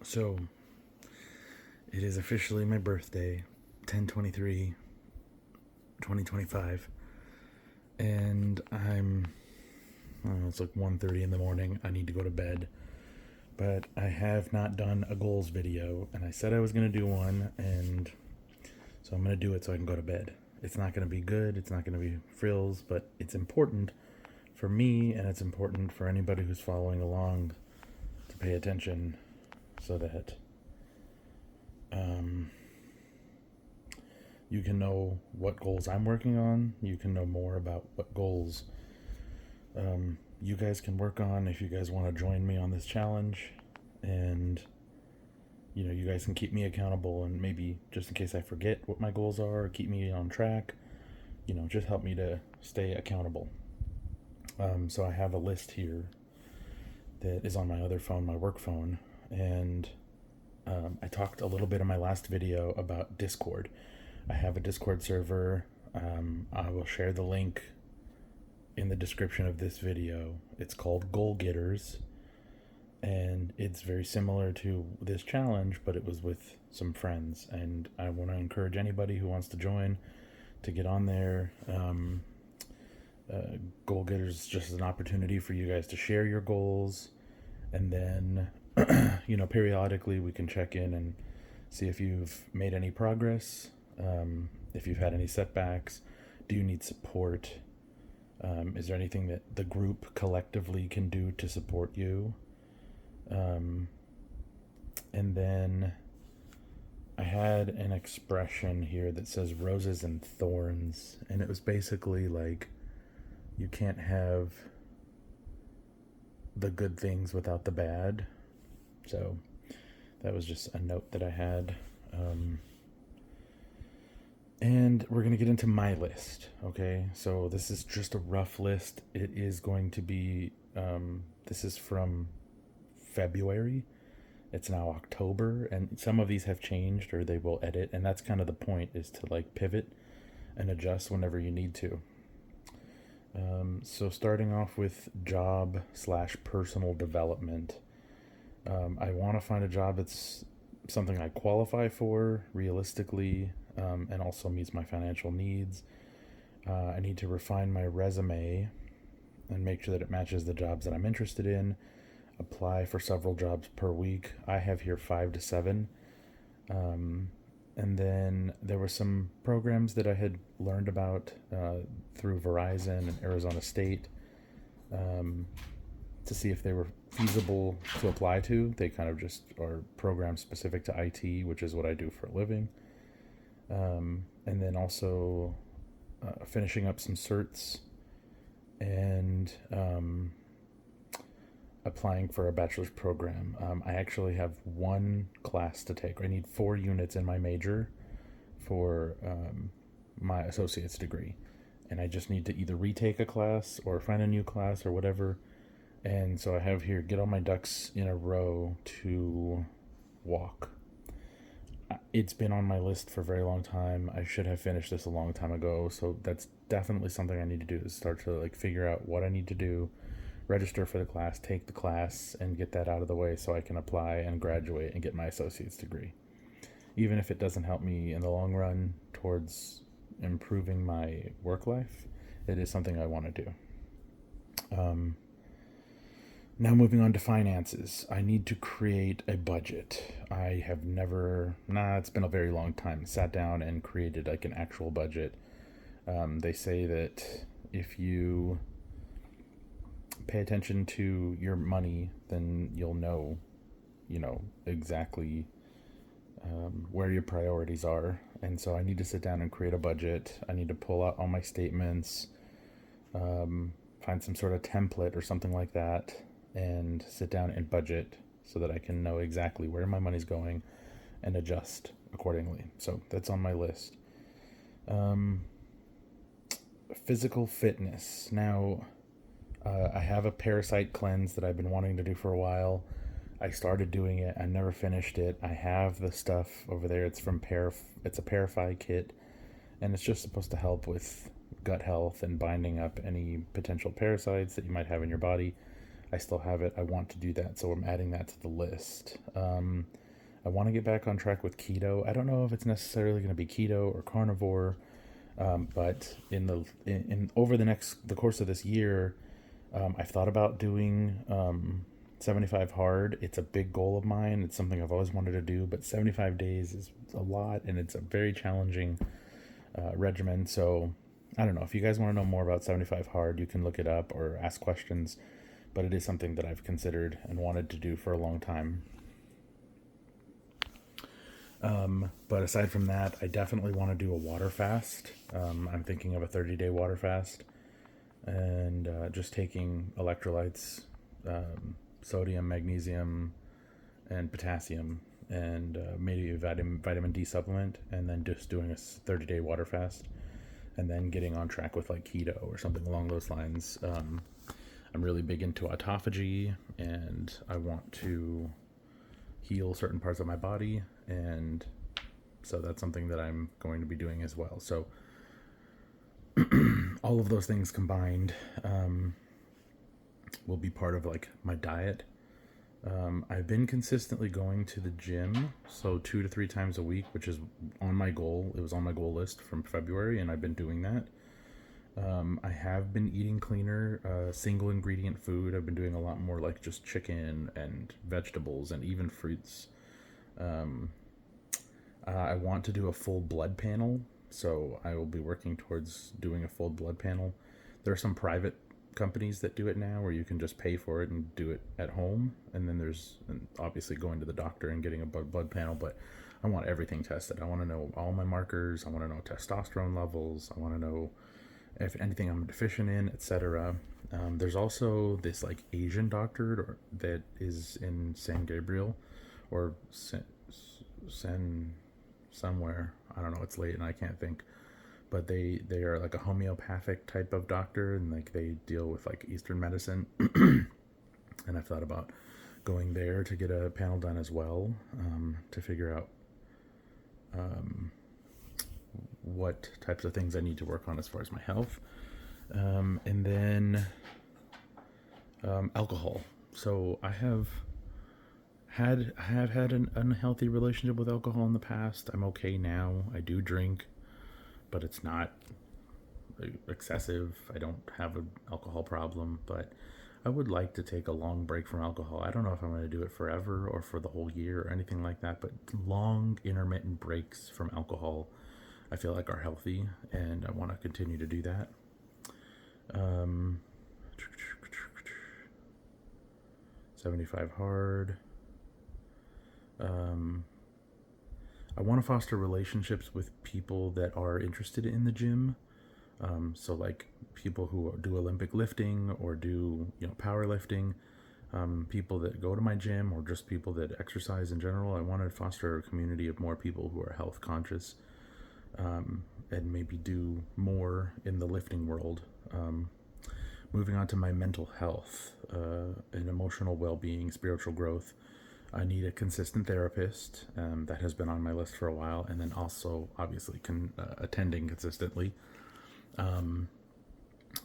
So, it is officially my birthday, 10/23/2025, and I don't know, it's like 1:30 in the morning. I need to go to bed, but I have not done a goals video, and I said I was going to do one, and so I'm going to do it so I can go to bed. It's not going to be good, it's not going to be frills, but it's important for me, and it's important for anybody who's following along to pay attention so that you can know what goals I'm working on. You can know more about what goals you guys can work on if you guys want to join me on this challenge. And, you guys can keep me accountable, and maybe just in case I forget what my goals are, keep me on track, just help me to stay accountable. So I have a list here that is on my other phone, my work phone, and I talked a little bit in my last video about Discord. I have a Discord server. I will share the link in the description of this video. It's called Goal Getters, and it's very similar to this challenge, but it was with some friends. And I want to encourage anybody who wants to join to get on there. Goal Getters is just an opportunity for you guys to share your goals, and then periodically we can check in and see if you've made any progress, if you've had any setbacks. Do you need support? Is there anything that the group collectively can do to support you? And then I had an expression here that says roses and thorns, and it was basically like you can't have the good things without the bad. So that was just a note that I had. And we're going to get into my list, okay? So this is just a rough list. It is going to be, this is from February. It's now October, and some of these have changed, or they will edit, and that's kind of the point, is to like pivot and adjust whenever you need to. So starting off with job/personal development. I want to find a job that's something I qualify for realistically, and also meets my financial needs. I need to refine my resume and make sure that it matches the jobs that I'm interested in. Apply for several jobs per week. I have here 5 to 7. And then there were some programs that I had learned about through Verizon and Arizona State, to see if they were feasible to apply to. They kind of just are programs specific to IT, which is what I do for a living. And then also finishing up some certs, and applying for a bachelor's program. I actually have one class to take. I need 4 units in my major for my associate's degree, and I just need to either retake a class or find a new class or whatever. And so I have here, get all my ducks in a row to walk. It's been on my list for a very long time. I should have finished this a long time ago, so that's definitely something I need to do, is start to like figure out what I need to do, register for the class, take the class, and get that out of the way so I can apply and graduate and get my associate's degree. Even if it doesn't help me in the long run towards improving my work life, it is something I want to do. Now moving on to finances. I need to create a budget. I have never, it's been a very long time, sat down and created like an actual budget. They say that if you pay attention to your money, then you'll know exactly where your priorities are. And so I need to sit down and create a budget. I need to pull out all my statements, find some sort of template or something like that, and sit down and budget so that I can know exactly where my money's going and adjust accordingly. So that's on my list. Physical fitness. Now, I have a parasite cleanse that I've been wanting to do for a while. I started doing it. I never finished it. I have the stuff over there. It's from It's a Parafy kit, and it's just supposed to help with gut health and binding up any potential parasites that you might have in your body. I still have it. I want to do that, so I'm adding that to the list. I want to get back on track with keto. I don't know if it's necessarily going to be keto or carnivore, but in over the course of this year, I've thought about doing 75 hard. It's a big goal of mine. It's something I've always wanted to do, but 75 days is a lot, and it's a very challenging regimen. So I don't know. If you guys want to know more about 75 hard, you can look it up or ask questions, but it is something that I've considered and wanted to do for a long time. But aside from that, I definitely want to do a water fast. I'm thinking of a 30-day water fast and just taking electrolytes, sodium, magnesium, and potassium, and maybe a vitamin D supplement, and then just doing a 30-day water fast, and then getting on track with like keto or something along those lines. I'm really big into autophagy, and I want to heal certain parts of my body, and so that's something that I'm going to be doing as well. So all of those things combined will be part of like my diet. I've been consistently going to the gym, so 2 to 3 times a week, which is on my goal. It was on my goal list from February, and I've been doing that. I have been eating cleaner, single ingredient food. I've been doing a lot more like just chicken and vegetables and even fruits. I want to do a full blood panel, so I will be working towards doing a full blood panel. There are some private companies that do it now where you can just pay for it and do it at home, and then there's obviously going to the doctor and getting a blood panel, but I want everything tested. I want to know all my markers. I want to know testosterone levels. I want to know if anything I'm deficient in, etc. There's also this like Asian doctor that is in San Gabriel or San somewhere. I don't know. It's late and I can't think. But they are like a homeopathic type of doctor, and like they deal with like Eastern medicine. And I've thought about going there to get a panel done as well, to figure out what types of things I need to work on as far as my health. And then alcohol. So I have had an unhealthy relationship with alcohol in the past. I'm okay now. I do drink, but it's not excessive. I don't have an alcohol problem, but I would like to take a long break from alcohol. I don't know if I'm going to do it forever or for the whole year or anything like that, but long intermittent breaks from alcohol I feel like are healthy, and I want to continue to do that. 75 hard. I want to foster relationships with people that are interested in the gym. So like people who do Olympic lifting or do powerlifting, people that go to my gym, or just people that exercise in general. I want to foster a community of more people who are health conscious, and maybe do more in the lifting world. Moving on to my mental health, and emotional well-being, spiritual growth. I need a consistent therapist. That has been on my list for a while, and then also obviously attending consistently.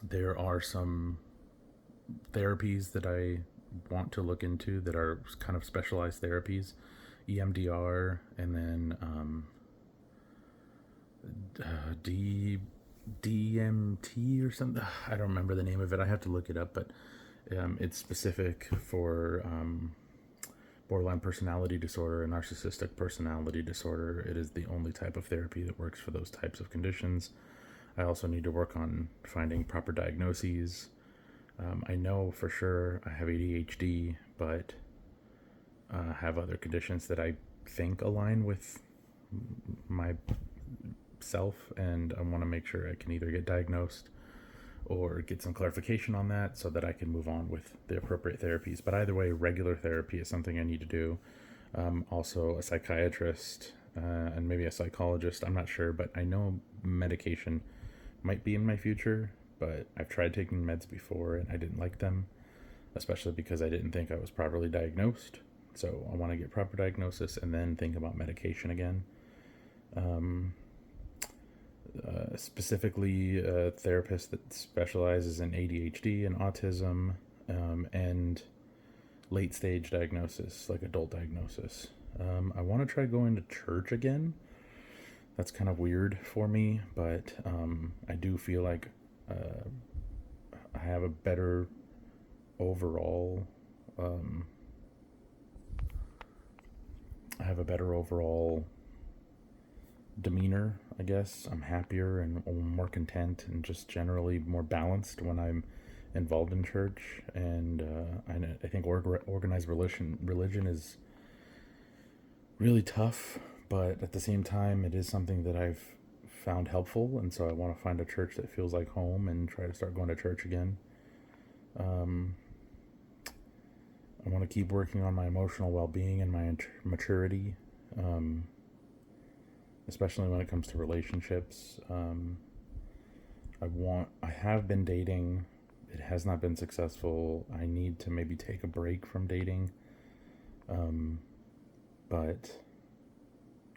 There are some therapies that I want to look into that are kind of specialized therapies, EMDR, and then DMT or something. I don't remember the name of it. I have to look it up, but it's specific for borderline personality disorder and narcissistic personality disorder. It is the only type of therapy that works for those types of conditions. I also need to work on finding proper diagnoses. I know for sure I have ADHD, but have other conditions that I think align with my self, and I want to make sure I can either get diagnosed or get some clarification on that so that I can move on with the appropriate therapies. But either way, regular therapy is something I need to do. Also a psychiatrist, and maybe a psychologist. I'm not sure, but I know medication might be in my future, but I've tried taking meds before and I didn't like them, especially because I didn't think I was properly diagnosed. So I want to get proper diagnosis and then think about medication again. Specifically a therapist that specializes in ADHD and autism, and late stage diagnosis, like adult diagnosis. I want to try going to church again. That's kind of weird for me, but I do feel like I have a better overall. I have a better overall demeanor, I guess. I'm happier and more content and just generally more balanced when I'm involved in church. And I think organized religion is really tough, but at the same time, it is something that I've found helpful. And so I want to find a church that feels like home and try to start going to church again. I want to keep working on my emotional well-being and my maturity, especially when it comes to relationships. I have been dating. It has not been successful. I need to maybe take a break from dating. But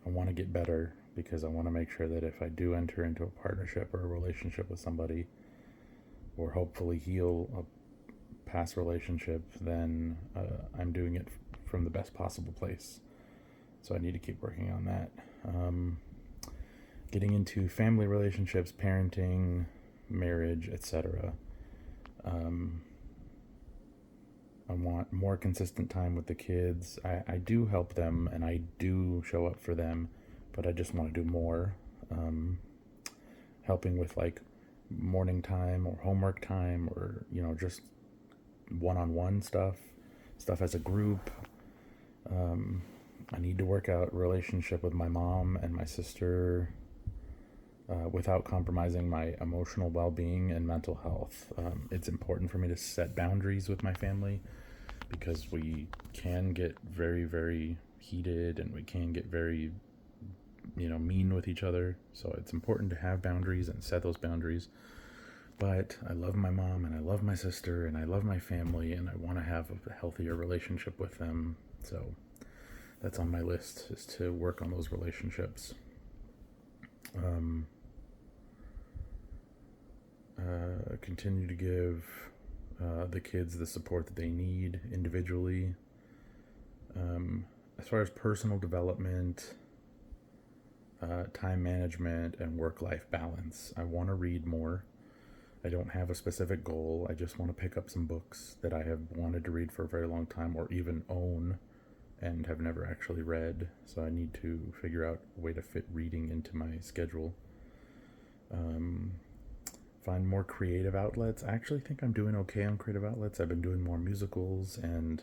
I want to get better because I want to make sure that if I do enter into a partnership or a relationship with somebody, or hopefully heal a past relationship, then I'm doing it from the best possible place. So I need to keep working on that. Getting into family relationships, parenting, marriage, etc. I want more consistent time with the kids. I do help them and I do show up for them, but I just want to do more. Helping with like morning time or homework time, or just one-on-one stuff as a group. I need to work out relationship with my mom and my sister without compromising my emotional well-being and mental health. It's important for me to set boundaries with my family because we can get very, very heated and we can get very, mean with each other. So it's important to have boundaries and set those boundaries. But I love my mom and I love my sister and I love my family and I want to have a healthier relationship with them. So that's on my list, is to work on those relationships. Continue to give the kids the support that they need individually. As far as personal development, time management, and work-life balance, I want to read more. I don't have a specific goal. I just want to pick up some books that I have wanted to read for a very long time, or even own and have never actually read. So I need to figure out a way to fit reading into my schedule. Find more creative outlets. I actually think I'm doing okay on creative outlets. I've been doing more musicals, and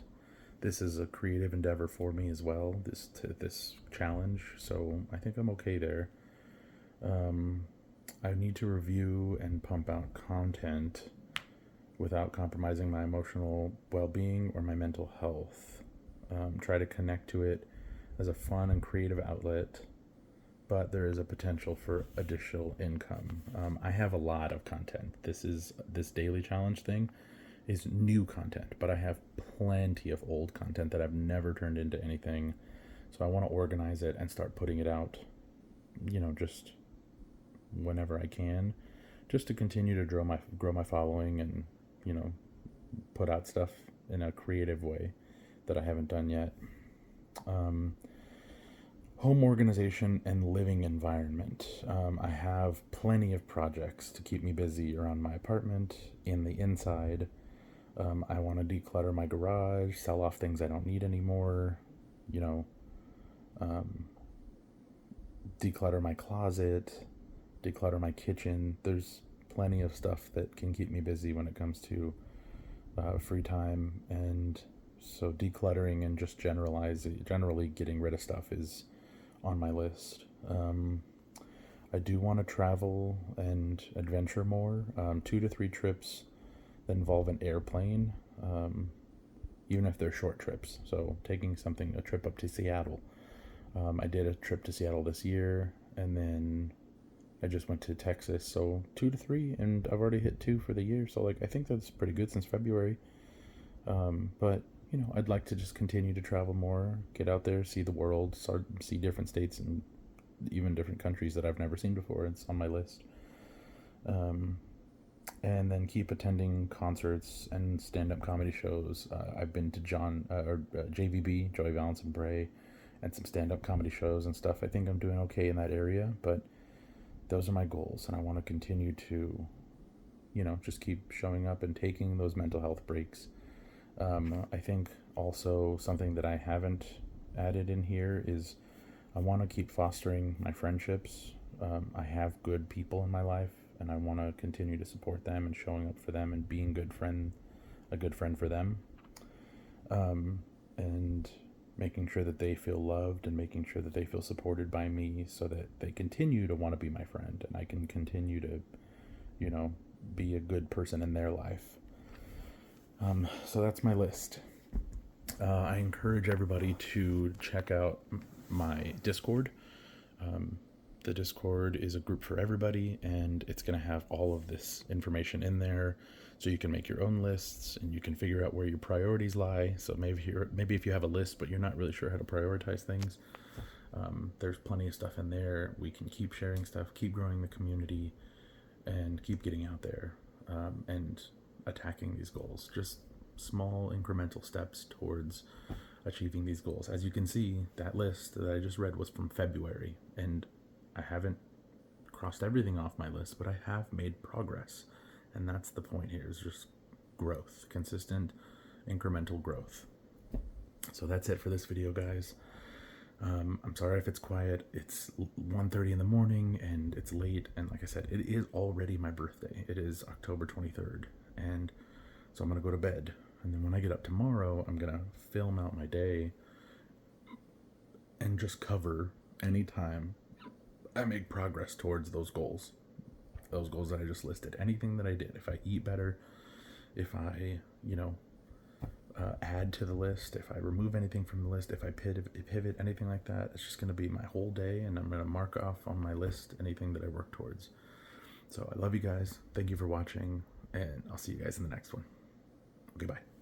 this is a creative endeavor for me as well, this challenge. So I think I'm okay there. I need to review and pump out content without compromising my emotional well-being or my mental health. Try to connect to it as a fun and creative outlet, but there is a potential for additional income. I have a lot of content. This daily challenge thing is new content, but I have plenty of old content that I've never turned into anything. So I want to organize it and start putting it out, just whenever I can, just to continue to grow my following and, put out stuff in a creative way that I haven't done yet. Home organization and living environment. I have plenty of projects to keep me busy around my apartment, in the inside. I want to declutter my garage, sell off things I don't need anymore, declutter my closet, declutter my kitchen. There's plenty of stuff that can keep me busy when it comes to free time, and so decluttering and just generally getting rid of stuff is on my list. I do want to travel and adventure more. 2 to 3 trips that involve an airplane, even if they're short trips. So taking a trip up to Seattle. I did a trip to Seattle this year, and then I just went to Texas. So 2 to 3, and I've already hit 2 for the year. So I think that's pretty good since February. But I'd like to just continue to travel more, get out there, see the world, see different states and even different countries that I've never seen before. It's on my list. and then keep attending concerts and stand-up comedy shows. I've been to JVB, Joey Valence and Bray, and some stand-up comedy shows and stuff. I think I'm doing okay in that area, but those are my goals, and I want to continue to, just keep showing up and taking those mental health breaks. I think also something that I haven't added in here is I want to keep fostering my friendships. I have good people in my life, and I want to continue to support them and showing up for them and being a good friend for them, and making sure that they feel loved and making sure that they feel supported by me, so that they continue to want to be my friend and I can continue to, be a good person in their life. So that's my list. I encourage everybody to check out my Discord. The Discord is a group for everybody, and it's going to have all of this information in there, so you can make your own lists and you can figure out where your priorities lie. So maybe if you have a list but you're not really sure how to prioritize things, there's plenty of stuff in there. We can keep sharing stuff, keep growing the community, and keep getting out there, and attacking these goals. Just small incremental steps towards achieving these goals. As you can see, that list that I just read was from February, and I haven't crossed everything off my list, but I have made progress. And that's the point here, is just growth, consistent incremental growth. So that's it for this video, guys. I'm sorry if it's quiet. It's 1:30 in the morning and it's late, and like I said, it is already my birthday. It is October 23rd, and so I'm gonna go to bed, and then when I get up tomorrow, I'm gonna film out my day and just cover any time I make progress towards those goals that I just listed. Anything that I did, if I eat better, if I add to the list, if I remove anything from the list, if I pivot, anything like that, it's just going to be my whole day, and I'm going to mark off on my list anything that I work towards. So I love you guys. Thank you for watching, and I'll see you guys in the next one. Okay, bye.